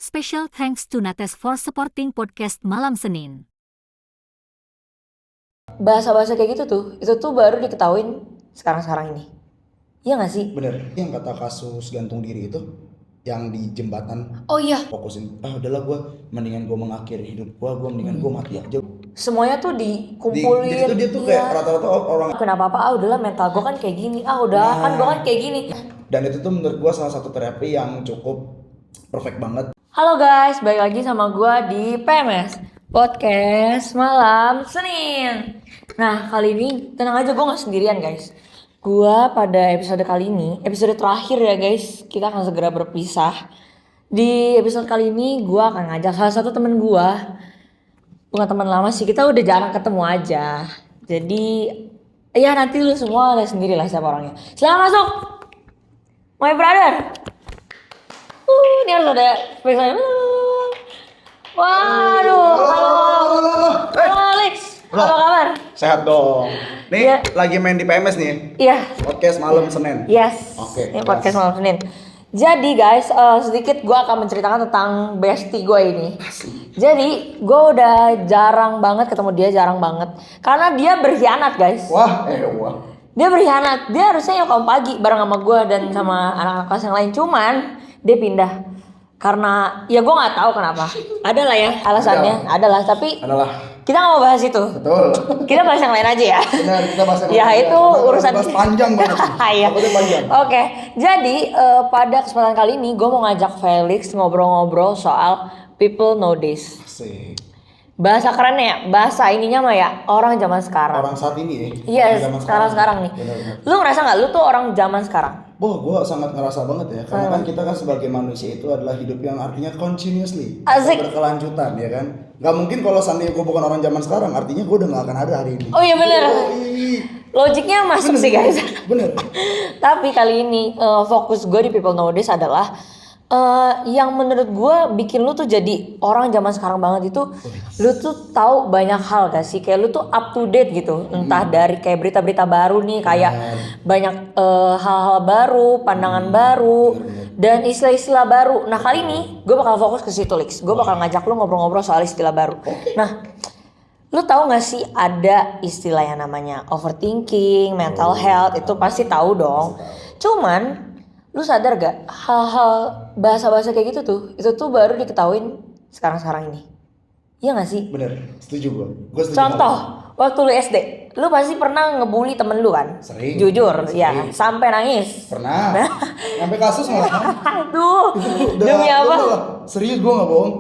Special thanks to Nates for supporting podcast Malam Senin. Bahasa-bahasa kayak gitu tuh, itu tuh baru diketahuin sekarang-sekarang ini. Iya gak sih? Bener, yang kata kasus gantung diri itu yang di jembatan. Oh iya, Fokusin, udahlah gue mendingan gue mengakhiri hidup gue mendingan gue mati aja. semuanya tuh dikumpulin. Jadi tuh dia tuh kayak rata-rata orang. Kenapa udahlah mental gue kan kayak gini, kan gue kan kayak gini. Dan itu tuh menurut gue salah satu terapi yang cukup perfect banget. Halo guys, balik lagi sama gue di PMS Podcast Malam Senin. Nah kali ini tenang aja, gue gak sendirian guys. Gue pada episode kali ini, episode terakhir ya guys, kita akan segera berpisah. Di episode kali ini gue akan ngajak salah satu temen gue. Bukan teman lama sih, kita udah jarang ketemu aja. Jadi ya nanti lu semua lihat sendiri lah siapa orangnya. Silahkan masuk, my brother. Ini harus ada spesial. Waduh, halo Alex, apa kabar? Sehat dong. Nih Iya. lagi main di PMS nih. Iya, Podcast Malam Senin. yes. Oke, Ini podcast Malam Senin. Jadi guys, sedikit gue akan menceritakan tentang bestie gue ini. Jadi gue udah jarang banget ketemu dia, jarang banget. Karena dia berkhianat guys. Wah. Dia berkhianat, dia harusnya nyokap pagi bareng sama gue dan sama anak-anak kelas yang lain. Cuman dia pindah karena ya gue nggak tahu kenapa. Ada lah ya alasannya, adalah. Tapi Adalah. kita nggak mau bahas itu. Betul. Kita bahas yang lain aja ya. Benar, kita bahas yang Ya lain. itu Karena urusan bahas panjang banget. Iya. Takutnya panjang. Oke, jadi pada kesempatan kali ini gue mau ngajak Felix ngobrol-ngobrol soal people nowadays. Asik. Bahasa kerennya, bahasa ininya mah ya orang zaman sekarang. Orang saat ini ya. Iya, Orang zaman sekarang nih. Benar. Lu ngerasa nggak lu tuh orang zaman sekarang? Wah, gue sangat ngerasa banget ya, karena kan kita kan sebagai manusia itu adalah hidup yang artinya continuously, Asik. berkelanjutan ya kan. Gak mungkin kalau seandainya gue bukan orang zaman sekarang, artinya gue udah gak akan ada hari ini. Oh iya bener. Ih, Logiknya masuk sih guys. bener. Tapi kali ini fokus gue di people nowadays adalah yang menurut gue bikin lu tuh jadi orang zaman sekarang banget itu, lu tuh tahu banyak hal gak sih? Kayak lu tuh up to date gitu, entah dari kayak berita-berita baru nih, kayak banyak hal-hal baru, pandangan baru, dan istilah-istilah baru. Nah kali ini gue bakal fokus ke situ Lex. Gue bakal ngajak lu ngobrol-ngobrol soal istilah baru. Nah, lu tahu gak sih ada istilah yang namanya overthinking, mental health, itu pasti tahu dong. Cuman lu sadar gak hal-hal bahasa-bahasa kayak gitu tuh, itu tuh baru diketahuin sekarang-sekarang ini. Iya gak sih? Bener, setuju gue. Setuju Contoh, banget. waktu lu SD, lu pasti pernah ngebully temen lu kan? Sering. Jujur, Sering. ya, sampai nangis. Pernah. Sampai kasus malah. Aduh, Itu demi apa? Serius gue gak bohong.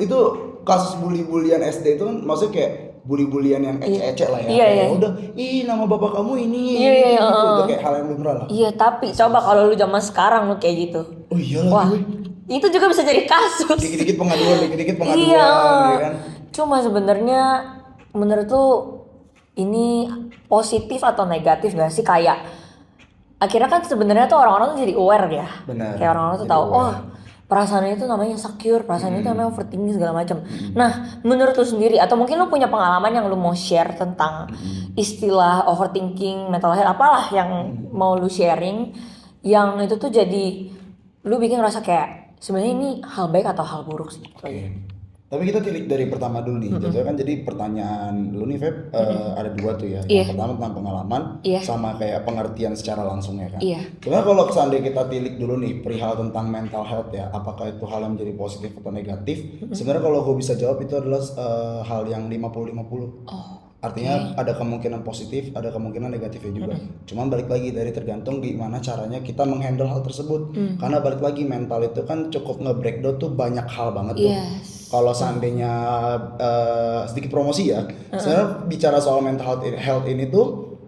Itu kasus bully-bulian SD itu kan maksudnya kayak bully-bulian yang ecek-ecek lah ya. Iya, Kayak iya. udah, nama bapak kamu ini. Iya, iya, gitu. heeh. Udah kayak hal yang lumrah lah. Iya, tapi coba kalau lu zaman sekarang lu kayak gitu. Oh iya Wah, lah gue. itu juga bisa jadi kasus. Dikit-dikit pengaduan, Iya. ya kan. Cuma sebenarnya menurut lu ini positif atau negatif gak sih? Kayak akhirnya kan sebenarnya tuh orang-orang tuh jadi aware ya. Benar. Kayak orang-orang tuh Jadi tahu, aware. oh perasaan itu namanya insecure, perasaan itu namanya overthinking segala macam. Nah, menurut lu sendiri atau mungkin lu punya pengalaman yang lu mau share tentang istilah overthinking, mental health, apalah yang mau lu sharing, yang itu tuh jadi lu bikin ngerasa kayak sebenarnya ini hal baik atau hal buruk sih? Oke. Tapi kita tilik dari pertama dulu nih. Jatuhnya kan jadi pertanyaan lu nih Feb, ada dua tuh ya. Iya. Yang pertama tentang pengalaman, Iya. sama kayak pengertian secara langsungnya kan. Iya. Sebenarnya kalau seandainya kita tilik dulu nih perihal tentang mental health ya, apakah itu hal yang menjadi positif atau negatif? Sebenarnya kalau gue bisa jawab itu adalah hal yang 50-50. Artinya ada kemungkinan positif, ada kemungkinan negatifnya juga. Cuman balik lagi dari tergantung gimana caranya kita menghandle hal tersebut. Karena balik lagi mental itu kan cukup nge-breakdown tuh banyak hal banget tuh. Yes. Kalau seandainya sedikit promosi ya, sebenarnya bicara soal mental health ini tuh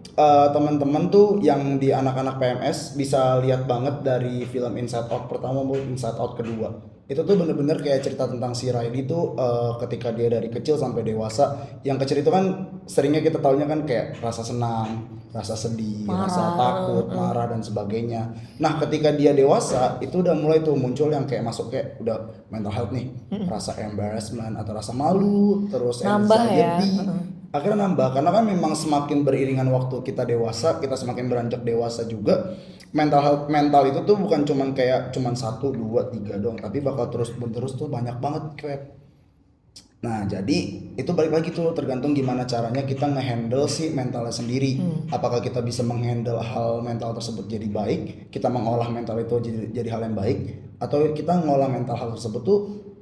teman-teman tuh yang di anak-anak PMS bisa lihat banget dari film Inside Out pertama maupun Inside Out kedua. Itu tuh bener-bener kayak cerita tentang si Riley tuh ketika dia dari kecil sampai dewasa. Yang kecil itu kan seringnya kita taunya kan kayak rasa senang, rasa sedih, rasa takut, marah dan sebagainya. Nah ketika dia dewasa itu udah mulai tuh muncul yang kayak masuk kayak udah mental health nih, rasa embarrassment atau rasa malu, terus Nambah ya. anxiety, akhirnya nambah karena kan memang semakin beriringan waktu kita dewasa, kita semakin beranjak dewasa juga, mental itu tuh bukan cuman kayak cuman 1, 2, 3 doang, tapi bakal terus menerus tuh banyak banget crap. Nah, jadi itu balik lagi tuh tergantung gimana caranya kita ngehandle si mentalnya sendiri. Apakah kita bisa menghandle hal mental tersebut jadi baik, kita mengolah mental itu jadi hal yang baik, atau kita mengolah mental hal tersebut tuh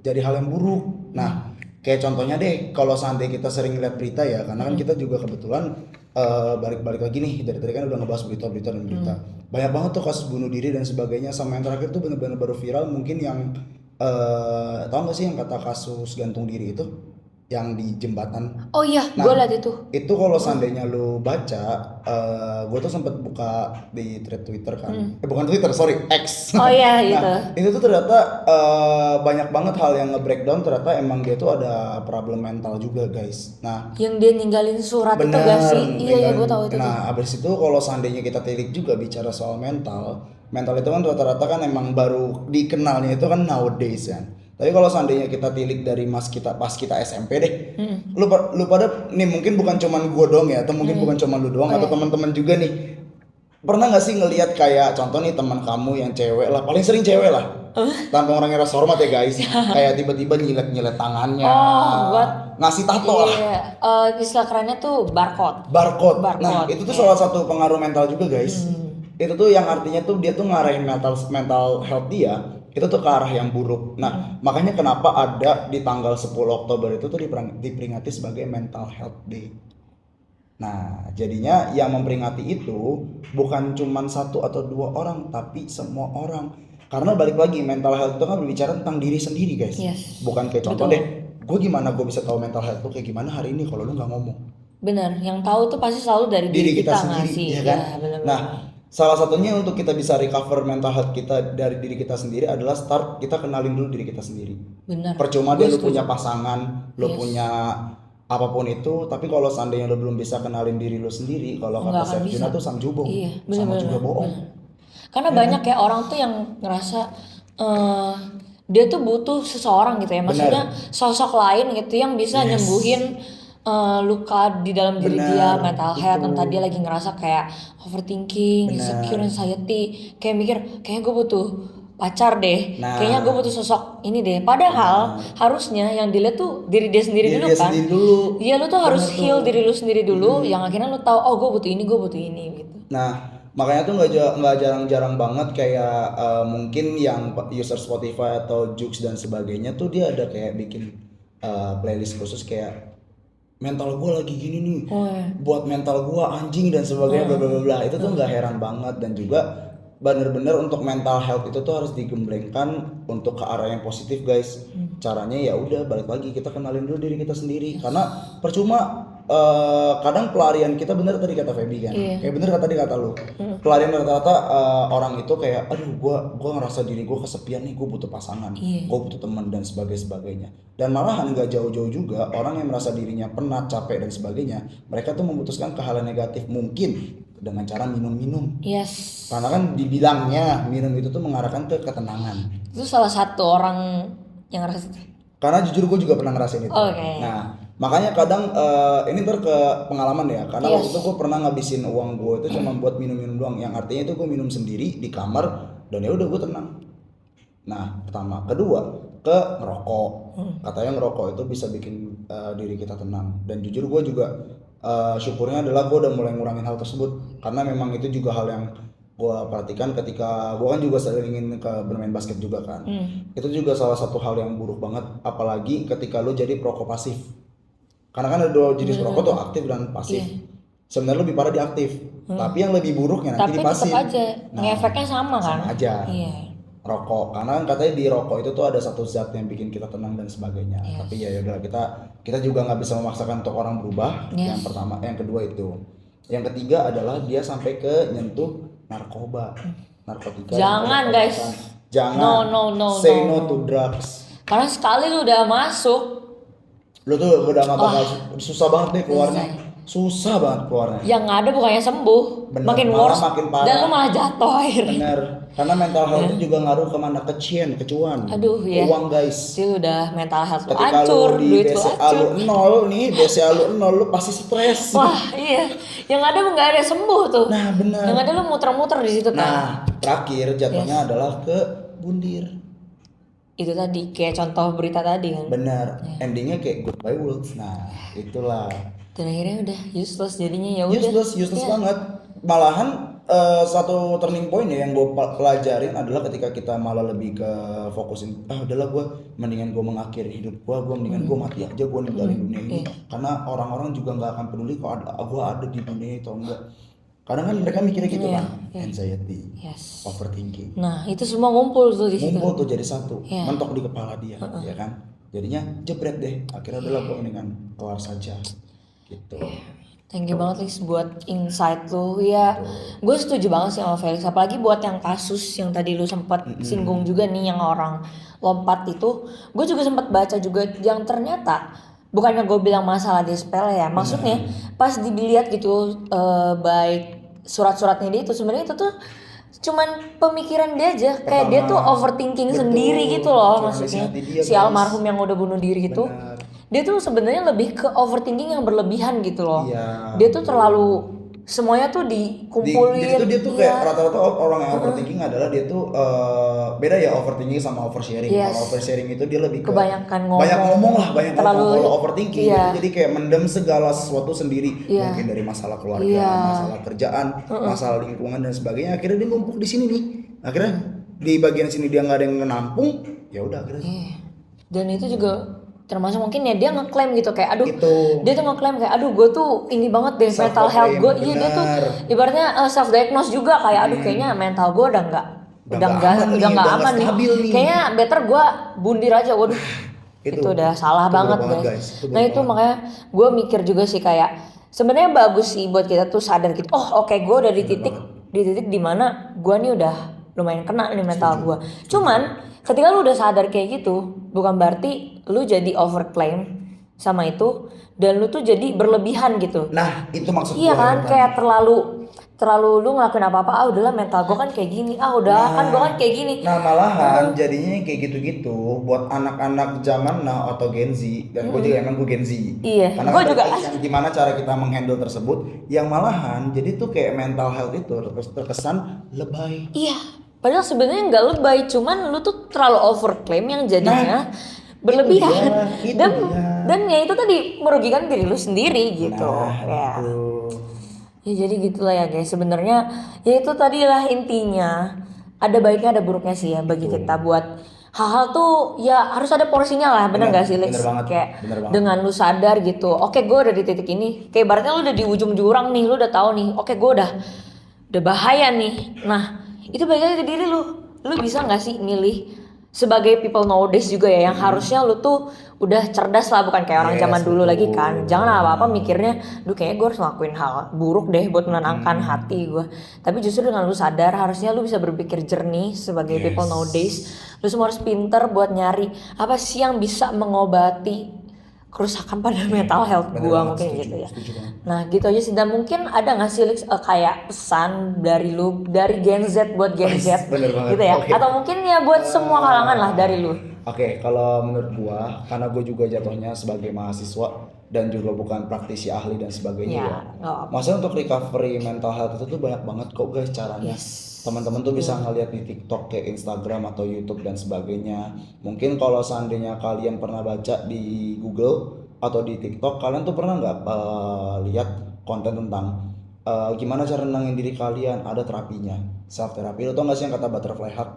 jadi hal yang buruk. Nah, kayak contohnya deh, kalau seandainya kita sering lihat berita ya, karena kan kita juga kebetulan balik lagi nih dari tadi kan udah ngebahas berita dan berita. Banyak banget tuh kasus bunuh diri dan sebagainya. Sama yang terakhir tuh bener-bener baru viral mungkin yang tahu nggak sih yang kata kasus gantung diri itu yang di jembatan. Oh iya, Nah, gue liat itu. Itu kalau seandainya lu baca, gue tuh sempet buka di thread Twitter kan, bukan Twitter, sorry, X. Oh iya, Nah, itu tuh ternyata banyak banget hal yang nge-breakdown, ternyata emang dia tuh ada problem mental juga guys. Nah, Yang dia ninggalin surat itu gak sih? Iya, gue tahu itu. nah, abis itu kalau seandainya kita tilik juga bicara soal mental itu kan rata-rata kan emang baru dikenalnya itu kan nowadays kan. Tapi kalau seandainya kita tilik dari pas kita SMP deh, lu pada nih mungkin bukan cuman gue doang ya, atau mungkin bukan cuman lu doang, atau teman-teman juga nih. Pernah nggak sih ngelihat kayak contoh nih teman kamu yang cewek lah, paling sering cewek lah, tanpa orang rasa hormat ya guys, kayak tiba-tiba nyilet tangannya, ngasih tato lah. Iya, istilah kerennya tuh barcode. Nah, itu tuh salah satu pengaruh mental juga guys. Itu tuh yang artinya tuh dia tuh ngarahin mental health dia itu tuh ke arah yang buruk. Nah, makanya kenapa ada di tanggal 10 Oktober itu tuh diperingati sebagai Mental Health Day. Nah, jadinya yang memperingati itu bukan cuma 1 atau 2 orang, tapi semua orang. Karena balik lagi, mental health itu kan berbicara tentang diri sendiri guys. Yes. Bukan kayak contoh deh, gue gimana gue bisa tahu mental health tuh kayak gimana hari ini kalau lu nggak ngomong. Bener, yang tahu tuh pasti selalu dari diri kita sendiri, ngasih. ya kan? Ya, bener-bener. Nah, salah satunya untuk kita bisa recover mental health kita dari diri kita sendiri adalah start kita kenalin dulu diri kita sendiri. Bener. Percuma deh lu punya pasangan, lu punya apapun itu, tapi kalau seandainya lu belum bisa kenalin diri lu sendiri, kalau kata Sevjuna tuh samjubong, Iya, sama juga bohong. Karena banyak ya orang tuh yang ngerasa dia tuh butuh seseorang gitu ya, maksudnya sosok lain gitu yang bisa nyembuhin luka di dalam diri dia, mental health, entah dia lagi ngerasa kayak overthinking, insecure, anxiety, kayak mikir kayaknya gue butuh pacar deh, kayaknya gue butuh sosok ini deh. Padahal harusnya yang dilihat tuh diri dia sendiri dulu kan. Iya, lu tuh harus heal diri lu sendiri dulu, yang akhirnya lu tahu oh gue butuh ini gitu. Nah, makanya tuh nggak jarang-jarang banget kayak mungkin yang user Spotify atau Joox dan sebagainya tuh dia ada kayak bikin playlist khusus kayak mental gue lagi gini nih, buat mental gue anjing dan sebagainya, bla bla bla. Itu tuh nggak heran banget. Dan juga bener-bener untuk mental health itu tuh harus digemblengkan untuk ke arah yang positif guys. Caranya ya udah balik lagi kita kenalin dulu diri kita sendiri, karena percuma kadang pelarian kita bener tadi kata Feby kan, kayak bener tadi kata lu, pelarian rata-rata orang itu kayak aduh gua ngerasa diri gua kesepian nih, gua butuh pasangan, gua butuh teman dan sebagainya. Dan malahan nggak jauh-jauh juga orang yang merasa dirinya penat, capek dan sebagainya, mereka tuh memutuskan ke hal yang negatif, mungkin dengan cara minum-minum. Yes. Karena kan dibilangnya minum itu tuh mengarahkan ke ketenangan. Itu salah satu orang yang ngerasa itu. Karena jujur gue juga pernah ngerasain itu. Nah, makanya kadang ini ntar ke pengalaman ya. Karena waktu itu gue pernah ngabisin uang gue itu cuma buat minum-minum doang. Yang artinya itu gue minum sendiri di kamar dan ya udah gue tenang. Nah, pertama, kedua ke ngerokok. Katanya ngerokok itu bisa bikin diri kita tenang. Dan jujur gue juga syukurnya adalah gue udah mulai ngurangin hal tersebut. Karena memang itu juga hal yang gue perhatikan ketika gue kan juga sering ingin bermain basket juga kan. Itu juga salah satu hal yang buruk banget, apalagi ketika lo jadi perokok pasif. Karena kan ada 2 jenis perokok tuh, aktif dan pasif. Sebenarnya lebih parah di aktif, tapi yang lebih buruknya nanti di pasif. Tapi tetap aja ngefeknya sama kan. Sama aja. Rokok, karena kan katanya di rokok itu tuh ada satu zat yang bikin kita tenang dan sebagainya. Tapi ya udah, kita juga nggak bisa memaksakan untuk orang berubah. Yang pertama, yang kedua itu. Yang ketiga adalah dia sampai ke nyentuh narkotika. Jangan guys. Jangan. Say no to drugs. Karena sekali lu udah masuk, lu tuh udah nggak bakal susah banget deh keluarnya. susah banget keluarnya. Yang ada bukannya sembuh, Bener, makin malah worse makin parah. dan lu malah jatuh akhirnya. Bener, karena mental health itu juga ngaruh kemana, ke cuan, Aduh ya. uang guys. Itu udah mental health lu Ketika hancur, lu di duit lu BCA hancur. lu nol nih, BCA lu nol, lu pasti stres. Wah iya, yang ada nggak ada sembuh tuh. Nah bener. Yang ada lu muter-muter di situ kan. Nah terakhir jatuhnya adalah ke bundir. Itu tadi kayak contoh berita tadi kan. Bener, endingnya kayak goodbye world. Nah itulah. Dan akhirnya udah useless jadinya, ya udah. Useless Ya. banget. Malahan satu turning point ya yang gue pelajarin adalah ketika kita malah lebih ke fokusin, udahlah gue mendingan gue mengakhiri hidup gue mendingan gue mati aja, gue ninggalin dunia ini. Karena orang-orang juga nggak akan peduli kok gue ada di dunia itu atau enggak. Kadang kan mereka mikirnya gitu kan, anxiety, Yes. overthinking, Nah itu semua ngumpul tuh di situ. ngumpul tuh jadi satu, Iya. mentok di kepala dia, ya kan. Jadinya jebret deh. Akhirnya udahlah gue mendingan keluar saja, gitu. Thank you banget Lis buat insight lu ya. Gue setuju banget sih sama Felix. Apalagi buat yang kasus yang tadi lu sempat singgung juga nih, yang orang lompat itu. Gue juga sempat baca juga yang ternyata bukannya gue bilang masalah dia sepele ya. Maksudnya pas dilihat gitu baik surat-suratnya dia itu sebenarnya itu tuh cuman pemikiran dia aja. Kayak dia tuh overthinking Betul. sendiri gitu loh Cuma maksudnya. isi hati dia, Si guys. almarhum yang udah bunuh diri itu. Benar. Dia tuh sebenarnya lebih ke overthinking yang berlebihan gitu loh. Iya, Dia tuh terlalu semuanya tuh dikumpulin. Jadi tuh dia tuh Iya. kayak rata-rata orang yang overthinking adalah dia tuh beda ya overthinking sama oversharing. Yes. Kalau oversharing itu dia lebih ke Kebanyakan ngomong. banyak ngomong lah, banyak Terlalu- ngomong. Kalau overthinking iya. itu jadi kayak mendem segala sesuatu sendiri. Iya. Mungkin dari masalah keluarga, Iya. masalah kerjaan, masalah lingkungan dan sebagainya. Akhirnya dia numpuk di sini nih. Akhirnya di bagian sini dia nggak ada yang menampung. Ya udah akhirnya. Iya. Dan itu juga termasuk mungkin ya dia ngeklaim gitu kayak aduh Itu. dia tuh ngeklaim kayak aduh gue tuh ini banget deh mental health gue. Iya dia tuh benar. ibaratnya self diagnose juga kayak aduh kayaknya mental gue udah nggak aman nih, nggak udah aman nggak nih. stabil nih. Kayaknya better gue bundir aja. Waduh. Itu. Itu udah salah Itu banget bener banget, guys. guys. Itu Nah bener itu makanya gue mikir juga sih kayak sebenarnya bagus sih buat kita tuh sadar gitu. Oh oke gue udah di titik dimana gue nih udah lumayan kena nih mental gue. Cuman ketika lu udah sadar kayak gitu bukan berarti lu jadi overclaim sama itu dan lu tuh jadi berlebihan gitu. Nah itu maksud Iya gua kan tadi. kayak terlalu lu ngelakuin apa-apa udahlah mental gue kan kayak gini kan gue kan kayak gini. Nah malahan jadinya kayak gitu-gitu buat anak-anak zaman now atau Gen Z, dan gue juga emang gue Gen Z. Iya, Karena gua kan juga. yang gimana cara kita menghandle tersebut, yang malahan jadi tuh kayak mental health itu terkesan lebay. Iya, padahal sebenarnya nggak lebay, cuman lu tuh terlalu overclaim yang jadinya berlebihan. itu dan dia. dan ya itu tadi merugikan diri lu sendiri gitu. Ya. Itu. Ya jadi gitulah ya guys. Sebenarnya ya itu tadilah intinya. Ada baiknya ada buruknya sih ya bagi kita buat hal-hal tuh ya harus ada porsinya lah, bener Bener, gak sih Lex? bener banget, Kayak bener banget. dengan lu sadar gitu, oke gue udah di titik ini, kayak ibaratnya lu udah di ujung jurang nih, lu udah tahu nih, oke gue udah bahaya nih. Nah itu balik lagi ke diri lu bisa nggak sih milih sebagai people nowadays juga ya, yang harusnya lu tuh udah cerdas lah, bukan kayak orang Yes, zaman dulu betul. lagi kan. Jangan apa-apa mikirnya, duh kayaknya gue harus ngelakuin hal buruk deh buat menenangkan hati gue. Tapi justru dengan lu sadar, harusnya lu bisa berpikir jernih sebagai people nowadays. Lu semua harus pinter buat nyari apa sih yang bisa mengobati kerusakan pada mental health Bener gue banget, mungkin setuju, gitu ya. setuju banget. Nah gitu aja sih. Dan mungkin ada nggak sih Lex, kayak pesan dari lu, dari Gen Z buat Gen Z bener banget. gitu ya? Oke. Atau mungkin ya buat semua kalangan lah dari lu. Oke, kalau menurut gua, karena gua juga jatuhnya sebagai mahasiswa dan juga bukan praktisi ahli dan sebagainya Ya, ya. nggak apa-apa. Maksudnya untuk recovery mental health itu tuh banyak banget kok guys caranya. Teman-teman tuh bisa ngeliat di TikTok, kayak Instagram atau YouTube dan sebagainya. Mungkin kalau seandainya kalian pernah baca di Google atau di TikTok, kalian tuh pernah nggak lihat konten tentang gimana cara nenangin diri kalian? Ada terapinya, self therapy. Lo tau gak sih yang kata butterfly hug?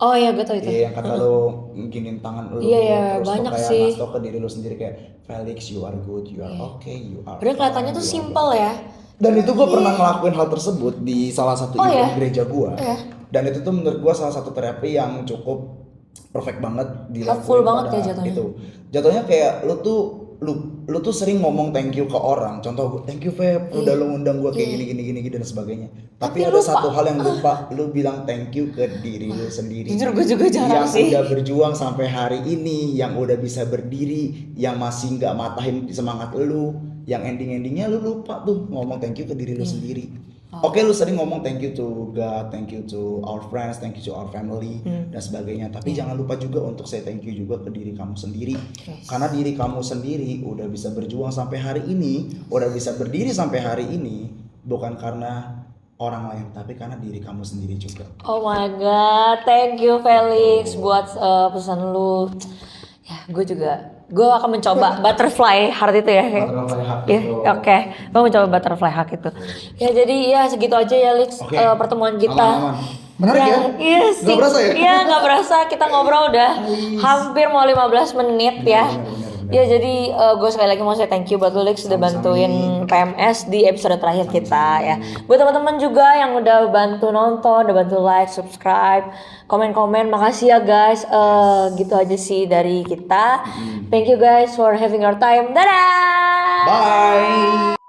Oh iya gue tau itu. Iya, yang kata lo giniin tangan lo, Iya, iya, terus banyak lo kayak sih. ngasih tau ke diri lo sendiri kayak Felix, you are good, you are okay, you are. Padahal kelihatannya tuh fine, you are simple ya. dan itu gue pernah ngelakuin hal tersebut di salah satu Oh, event ya? gereja gue. Iya. Dan itu tuh menurut gue salah satu terapi yang cukup perfect banget dilakuin Helpful banget pada kayak jatuhnya. itu. Jatuhnya kayak lu tuh sering ngomong thank you ke orang. Contoh, thank you Feb, udah lu ngundang gue kayak gini dan sebagainya. Tapi ada lupa. satu hal yang lupa, lu bilang thank you ke diri lu sendiri. Jujur gue juga jarang Yang sih. udah berjuang sampai hari ini, yang udah bisa berdiri, yang masih nggak matahin semangat lu, yang endingnya lu lupa tuh ngomong thank you ke diri lu sendiri. Oke, lu sering ngomong thank you to God, thank you to our friends, thank you to our family dan sebagainya. Tapi jangan lupa juga untuk say thank you juga ke diri kamu sendiri. Karena diri kamu sendiri udah bisa berjuang sampai hari ini, udah bisa berdiri sampai hari ini bukan karena orang lain, tapi karena diri kamu sendiri juga. Oh my god, thank you Felix buat pesan lu. Ya, gue akan mencoba butterfly heart itu ya. Butterfly heart Ya, itu. oke. Gue mencoba butterfly heart itu. Ya jadi ya segitu aja ya Lex Oke. pertemuan kita. Aman-aman. Menarik ya? Iya Nggak sih. berasa ya? Iya nggak berasa, kita ngobrol udah hampir mau 15 menit ya. Benar. Ya jadi gue sekali lagi mau say thank you buat lu Lex udah bantuin PMS di episode terakhir kita ya. Buat teman-teman juga yang udah bantu nonton, udah bantu like, subscribe, komen-komen, makasih ya guys. Gitu aja sih dari kita. Thank you guys for having your time. Dadah. Bye.